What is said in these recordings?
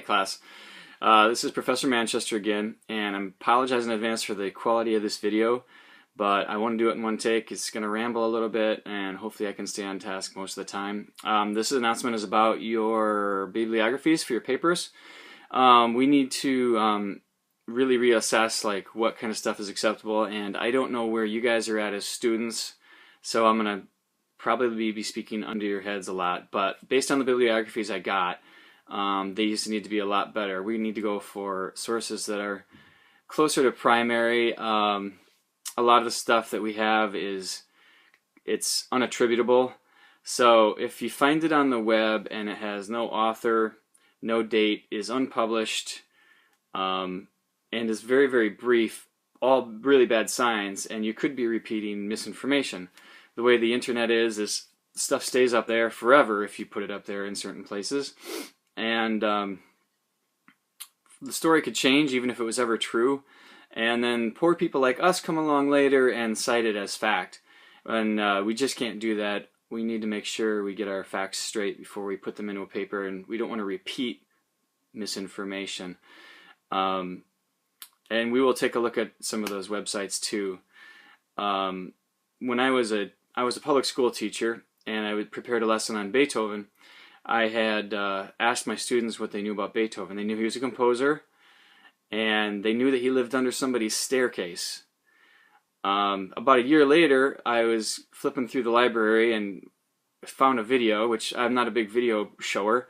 class. This is Professor Manchester again, and I apologize in advance for the quality of this video, but I want to do it in one take. It's going to ramble a little bit, and hopefully I can stay on task most of the time. This announcement is about your bibliographies for your papers. We need to really reassess like what kind of stuff is acceptable, and I don't know where you guys are at as students, so I'm going to probably be speaking under your heads a lot, but based on the bibliographies I got, they used to need to be a lot better. We need to go for sources that are closer to primary. A lot of the stuff that we have it's unattributable. So if you find it on the web and it has no author, no date, is unpublished, and is very, very brief, all really bad signs, and you could be repeating misinformation. The way the internet is stuff stays up there forever if you put it up there in certain places. And the story could change even if it was ever true. And then poor people like us come along later and cite it as fact. And we just can't do that. We need to make sure we get our facts straight before we put them into a paper, and we don't want to repeat misinformation. And we will take a look at some of those websites too. When I was a public school teacher, and I prepared a lesson on Beethoven. I had asked my students what they knew about Beethoven. They knew he was a composer, and they knew that he lived under somebody's staircase. About a year later, I was flipping through the library and found a video, which I'm not a big video shower,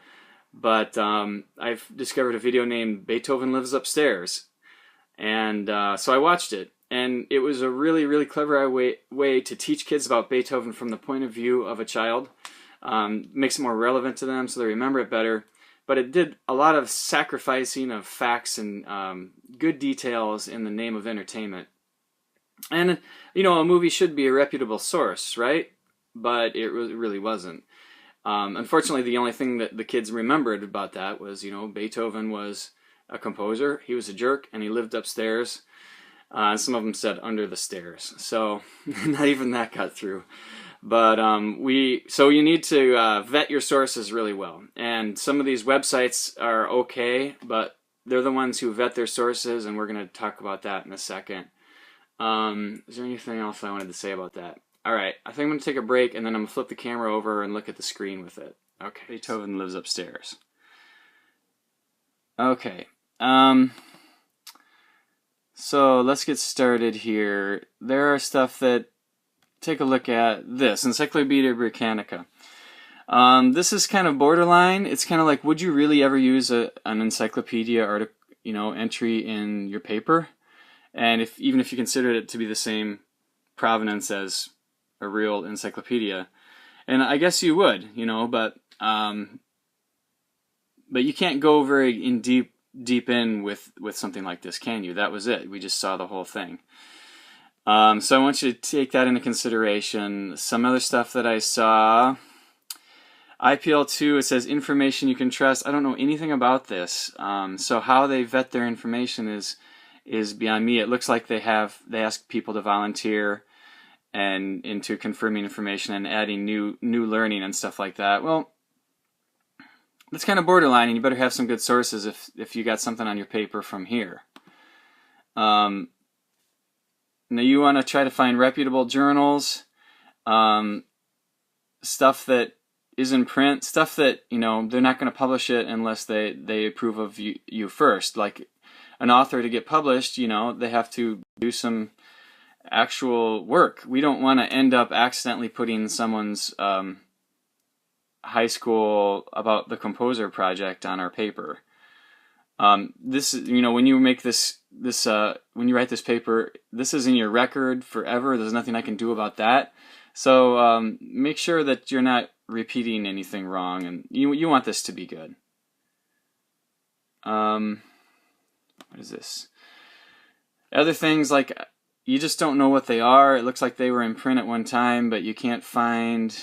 but I've discovered a video named Beethoven Lives Upstairs. And so I watched it. And it was a really, really clever way to teach kids about Beethoven from the point of view of a child. Makes it more relevant to them so they remember it better. But it did a lot of sacrificing of facts and good details in the name of entertainment. And, you know, a movie should be a reputable source, right? But it really wasn't. Unfortunately, the only thing that the kids remembered about that was, you know, Beethoven was a composer, he was a jerk, and he lived upstairs. Some of them said under the stairs, so not even that got through. But so you need to vet your sources really well. And some of these websites are okay, but they're the ones who vet their sources, and we're going to talk about that in a second. Is there anything else I wanted to say about that? All right, I think I'm going to take a break, and then I'm going to flip the camera over and look at the screen with it. Okay, Beethoven lives upstairs. Okay. So let's get started here. There are stuff that, take a look at this, Encyclopedia Britannica. This is kind of borderline. It's kind of like, would you really ever use an encyclopedia article, entry in your paper? And even if you considered it to be the same provenance as a real encyclopedia, and I guess you would, but you can't go very deep in with something like this, can you? That was it. We just saw the whole thing. So I want you to take that into consideration. Some other stuff that I saw. IPL2, it says information you can trust. I don't know anything about this. So how they vet their information is beyond me. It looks like they ask people to volunteer and into confirming information and adding new learning and stuff like that. Well, that's kind of borderline, and you better have some good sources if you got something on your paper from here. Now you want to try to find reputable journals, stuff that is in print, stuff that, they're not going to publish it unless they approve of you first. Like an author, to get published, they have to do some actual work. We don't want to end up accidentally putting someone's high school about the composer project on our paper. This is, when you make when you write this paper, this is in your record forever. There's nothing I can do about that. So make sure that you're not repeating anything wrong, and you want this to be good. What is this? Other things, like you just don't know what they are. It looks like they were in print at one time, but you can't find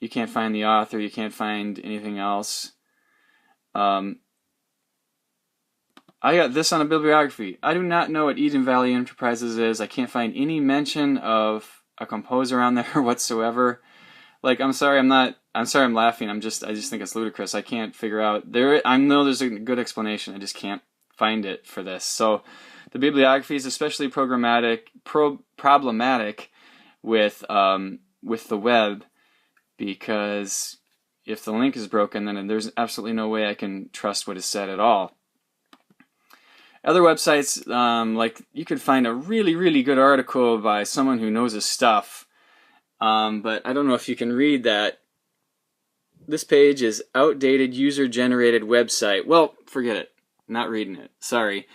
the author, you can't find anything else. I got this on a bibliography. I do not know what Eden Valley Enterprises is. I can't find any mention of a composer on there whatsoever. Like, I'm sorry, I'm not I'm sorry I'm laughing. I just think it's ludicrous. I can't figure out I know there's a good explanation. I just can't find it for this. So the bibliography is especially problematic with the web, because if the link is broken, then there's absolutely no way I can trust what is said at all. Other websites, like you could find a really, really good article by someone who knows his stuff, but I don't know if you can read that. This page is outdated user-generated website. Well, forget it. Not reading it. Sorry.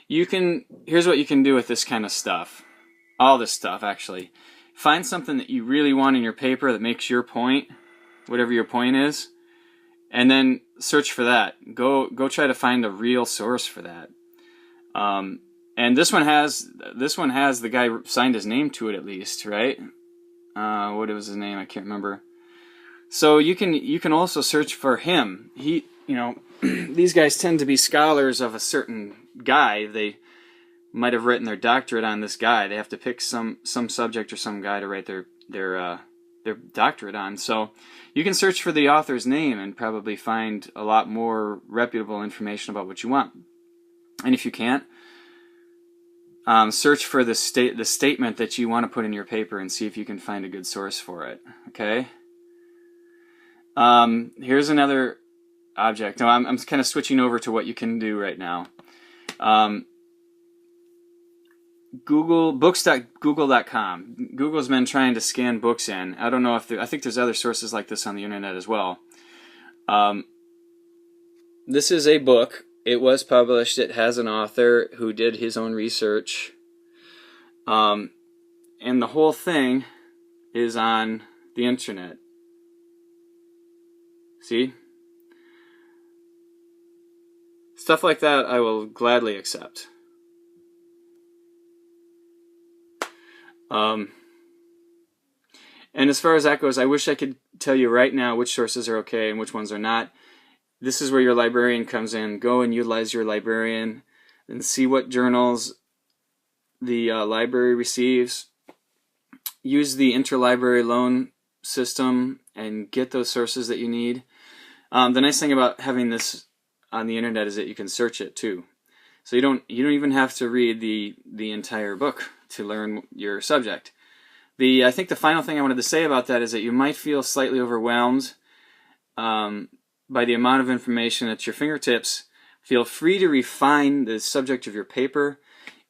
Here's what you can do with this kind of stuff. All this stuff, actually. Find something that you really want in your paper that makes your point, whatever your point is, and then search for that. Go try to find a real source for that. And this one has the guy signed his name to it, at least, right? What was his name? I can't remember. So you can also search for him. These guys tend to be scholars of a certain guy. They might have written their doctorate on this guy. They have to pick some subject or some guy to write their doctorate on. So you can search for the author's name and probably find a lot more reputable information about what you want. And if you can't, search for the statement that you want to put in your paper and see if you can find a good source for it. Okay. Here's another object. Now I'm kind of switching over to what you can do right now. Books.google.com. Google's been trying to scan books in. I don't know if I think there's other sources like this on the internet as well. This is a book. It was published. It has an author who did his own research. And the whole thing is on the internet. See? Stuff like that I will gladly accept. And as far as that goes, I wish I could tell you right now which sources are okay and which ones are not. This is where your librarian comes in. Go and utilize your librarian and see what journals the library receives. Use the interlibrary loan system and get those sources that you need. The nice thing about having this on the internet is that you can search it too. So you don't even have to read the entire book to learn your subject. I think the final thing I wanted to say about that is that you might feel slightly overwhelmed by the amount of information at your fingertips. Feel free to refine the subject of your paper.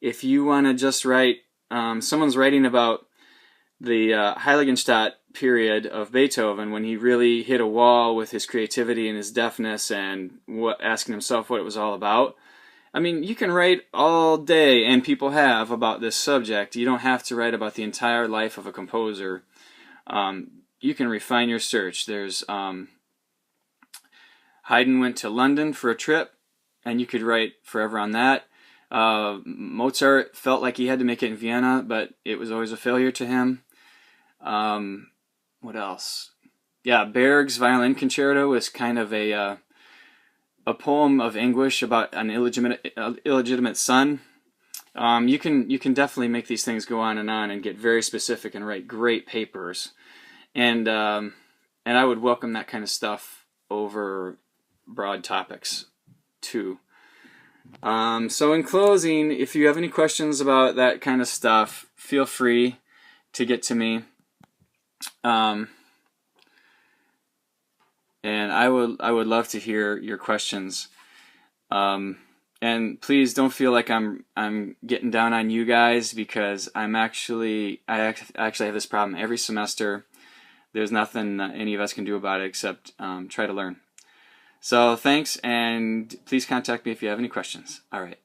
If you want to just write, someone's writing about the Heiligenstadt period of Beethoven when he really hit a wall with his creativity and his deafness and asking himself what it was all about. I mean, you can write all day, and people have, about this subject. You don't have to write about the entire life of a composer. You can refine your search. There's Haydn went to London for a trip, and you could write forever on that. Mozart felt like he had to make it in Vienna, but it was always a failure to him. What else? Yeah, Berg's Violin Concerto was kind of a poem of anguish about an illegitimate son. You can definitely make these things go on and get very specific and write great papers, and I would welcome that kind of stuff over broad topics too. So in closing, if you have any questions about that kind of stuff, feel free to get to me. And I would love to hear your questions. And please don't feel like I'm getting down on you guys, because I actually have this problem every semester. There's nothing any of us can do about it except try to learn. So thanks, and please contact me if you have any questions. All right.